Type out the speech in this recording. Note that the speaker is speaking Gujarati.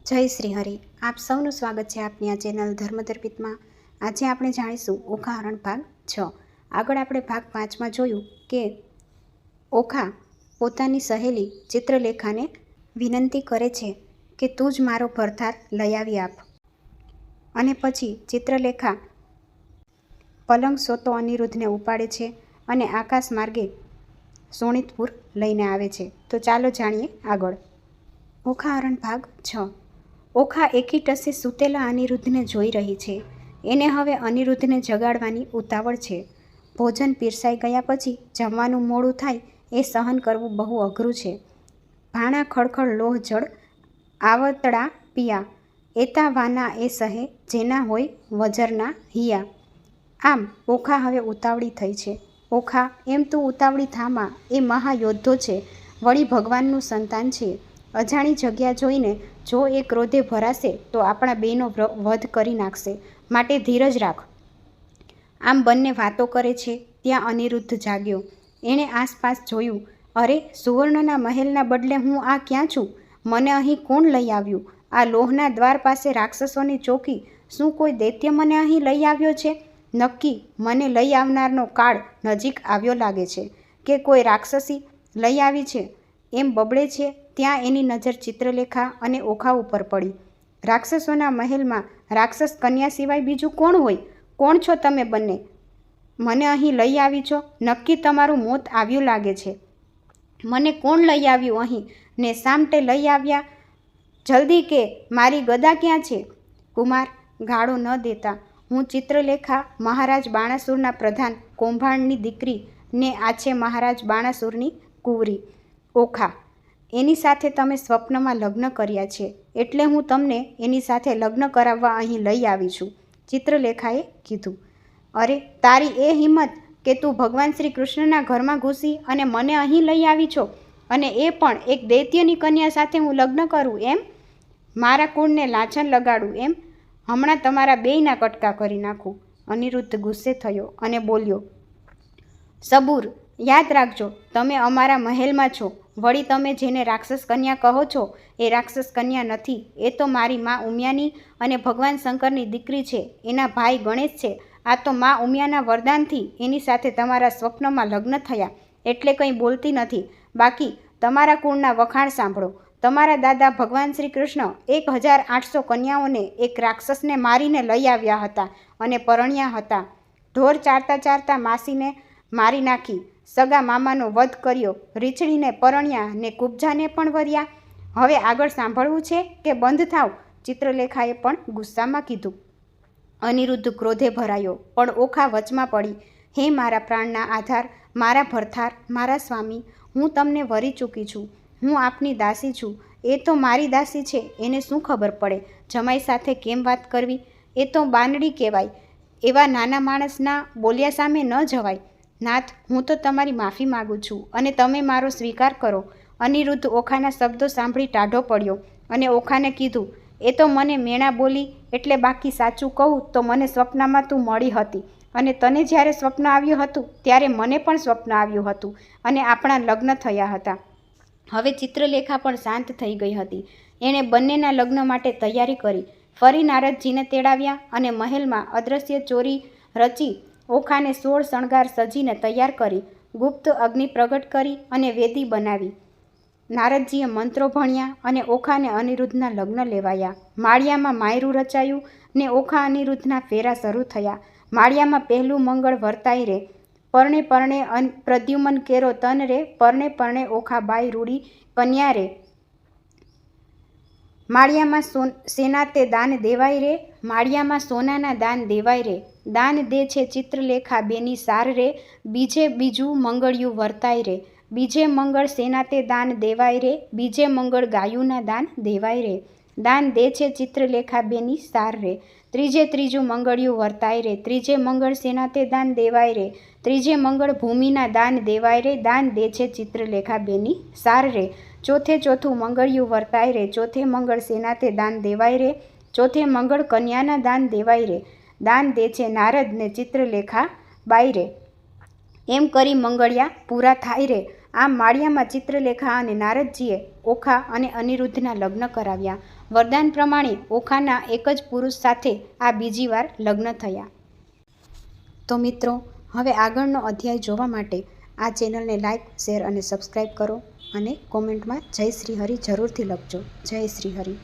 જય શ્રી હરિ. આપ સૌનું સ્વાગત છે આપની આ ચેનલ ધર્મદર્પિતમાં. આજે આપણે જાણીશું ઓખા હરણ ભાગ 6. આગળ આપણે ભાગ 5માં જોયું કે ઓખા પોતાની સહેલી ચિત્રલેખાને વિનંતી કરે છે કે તું જ મારો ભરથાર લઈ આવી આપ. અને પછી ચિત્રલેખા પલંગ સોતો અનિરુદ્ધને ઉપાડે છે અને આકાશ માર્ગે સોણિતપુર લઈને આવે છે. તો ચાલો જાણીએ આગળ. ઓખા હરણ ભાગ 6. ઓખા એકી ટસે સૂતેલા અનિરુદ્ધને જોઈ રહી છે. એને હવે અનિરુદ્ધને જગાડવાની ઉતાવળ છે. ભોજન પીરસાઈ ગયા પછી જમવાનું મોડું થાય એ સહન કરવું બહુ અઘરું છે. ભાણા ખળખળ લોહ જળ આવતડા પિયા, એતા વાના એ સહે જેના હોય વજરના હિયા. આમ ઓખા હવે ઉતાવળી થઈ છે. ઓખા, એમ તું ઉતાવળી થામાં, એ મહાયોદ્ધો છે, વળી ભગવાનનું સંતાન છે. અજાણી જગ્યા જોઈને જો એ ક્રોધે ભરાશે તો આપણા બેનો વધ કરી નાખશે, માટે ધીરજ રાખ. આમ બંને વાતો કરે છે ત્યાં અનિરુદ્ધ જાગ્યો. એણે આસપાસ જોયું. અરે, સુવર્ણના મહેલના બદલે હું આ ક્યાં છું? મને અહીં કોણ લઈ આવ્યું? આ લોહના દ્વાર પાસે રાક્ષસોની ચોકી. શું કોઈ દૈત્ય મને અહીં લઈ આવ્યો છે? નક્કી મને લઈ આવનારનો કાળ નજીક આવ્યો લાગે છે. કે કોઈ રાક્ષસી લઈ આવી છે, એમ બબડે છે ત્યાં એની નજર ચિત્રલેખા અને ઓખા ઉપર પડી. રાક્ષસોના મહેલમાં રાક્ષસ કન્યા સિવાય બીજું કોણ હોય? કોણ છો તમે બંને? મને અહીં લઈ આવી છો? નક્કી તમારું મોત આવ્યું લાગે છે. મને કોણ લઈ આવ્યું અહીં ને સામટે લઈ આવ્યા? જલ્દી કે, મારી ગદા ક્યાં છે? કુમાર, ગાળો ન દેતા. હું ચિત્રલેખા, મહારાજ બાણાસુરના પ્રધાન કૌભાંડની દીકરી ને આ છે મહારાજ બાણાસુરની કુંવરી ઓખા. એની સાથે તમે સ્વપ્નમાં લગ્ન કર્યા છે, એટલે હું તમને એની સાથે લગ્ન કરાવવા અહીં લઈ આવી છું, ચિત્રલેખાએ કીધું. અરે, તારી એ હિંમત કે તું ભગવાન શ્રી કૃષ્ણના ઘરમાં ઘૂસી અને મને અહીં લઈ આવી છો, અને એ પણ એક દૈત્યની કન્યા સાથે હું લગ્ન કરું એમ? મારા કુળને લાંછન લગાડું એમ? હમણાં તમારા બેયના કટકા કરી નાખું. અનિરુદ્ધ ગુસ્સે થયો અને બોલ્યો, સબૂર, યાદ રાખજો, તમે અમારા મહેલમાં છો. વળી તમે જેને રાક્ષસ કન્યા કહો છો એ રાક્ષસ કન્યા નથી. એ તો મારી મા ઉમિયાની અને ભગવાન શંકરની દીકરી છે. એના ભાઈ ગણેશ છે. આ તો મા ઉમિયાના વરદાનથી એની સાથે તમારા સ્વપ્નમાં લગ્ન થયા, એટલે કંઈ બોલતી નથી. બાકી તમારા કુળના વખાણ સાંભળો. તમારા દાદા ભગવાન શ્રી કૃષ્ણ 1800 કન્યાઓને એક રાક્ષસને મારીને લઈ આવ્યા હતા અને પરણ્યા હતા. ઢોર ચારતા ચારતા માસીને મારી નાખી, સગા મામાનો વધ કર્યો, રીછડીને પરણ્યા ને કુબજાને પણ વર્યા. હવે આગળ સાંભળવું છે કે બંધ થાવ? ચિત્રલેખાએ પણ ગુસ્સામાં કીધું. અનિરુદ્ધ ક્રોધે ભરાયો, પણ ઓખા વચમાં પડી. હે મારા પ્રાણના આધાર, મારા ભરથાર, મારા સ્વામી, હું તમને વરી ચૂકી છું. હું આપની દાસી છું. એ તો મારી દાસી છે, એને શું ખબર પડે જમાઈ સાથે કેમ વાત કરવી? એ તો બાનડી કહેવાય. એવા નાના માણસના બોલ્યા સામે ન જવાય. નાથ, હું તો તમારી માફી માગું છું અને તમે મારો સ્વીકાર કરો. અનિરુદ્ધ ઓખાના શબ્દો સાંભળી ટાઢો પડ્યો અને ઓખાને કીધું, એ તો મને મેણા બોલી, એટલે બાકી સાચું કહું તો મને સ્વપ્નમાં તું મળી હતી, અને તને જ્યારે સ્વપ્ન આવ્યું હતું ત્યારે મને પણ સ્વપ્ન આવ્યું હતું અને આપણા લગ્ન થયા હતા. હવે ચિત્રલેખા પણ શાંત થઈ ગઈ હતી. એણે બંનેના લગ્ન માટે તૈયારી કરી. ફરી નારદજીને તેડાવ્યા અને મહેલમાં અદ્રશ્ય ચોરી રચી ઓખાને 16 શણગાર સજીને તૈયાર કરી. ગુપ્ત અગ્નિ પ્રગટ કરી અને વેદી બનાવી. નારદજીએ મંત્રો ભણ્યા અને ઓખાને અનિરુદ્ધના લગ્ન લેવાયા. માળિયામાં માયરું રચાયું ને ઓખા અનિરુદ્ધના ફેરા શરૂ થયા. માળિયામાં પહેલું મંગળ વર્તાય રે, પરણે પરણે પ્રદ્યુમન કેરો તન રે, પરણે પરણે ઓખા બાઈ રૂડી કન્યા રે. માળિયામાં સેના તે દાન દેવાય રે, માળિયામાં સોનાના દાન દેવાય રે. દાન દે છે ચિત્રલેખા બેની સાર રે, બીજે બીજું મંગળિયું વર્તાય રે. બીજે મંગળ સેના તે દાન દેવાય રે, બીજે મંગળ ગાયુંના દાન દેવાય રે. દાન દે છે ચિત્રલેખા બેની સાર રે. ત્રીજે ત્રીજું મંગળિયું વર્તાય રે, ત્રીજે મંગળ સેના તે દાન દેવાય રે. ત્રીજે મંગળ ભૂમિના દાન દેવાય રે. દાન દે છે ચિત્રલેખા બેની સાર રે. ચોથે ચોથું મંગળિયું વર્તાય રે, ચોથે મંગળ સેના તે દાન દેવાય રે. ચોથે મંગળ કન્યાના દાન દેવાય રે. દાન દે છે નારદ ને ચિત્રલેખા બાઈ રે. એમ કરી મંગળિયા પૂરા થાય રે. આમ માળિયામાં ચિત્રલેખા અને નારદજીએ ઓખા અને અનિરુદ્ધના લગ્ન કરાવ્યા. વરદાન પ્રમાણે ઓખાના એક જ પુરુષ સાથે આ બીજી વાર લગ્ન થયા. તો મિત્રો, હવે આગળનો અધ્યાય જોવા માટે આ ચેનલને લાઇક, શેર અને સબસ્ક્રાઈબ કરો અને કોમેન્ટમાં જય શ્રી હરિ જરૂરથી લખજો. જય શ્રી હરિ.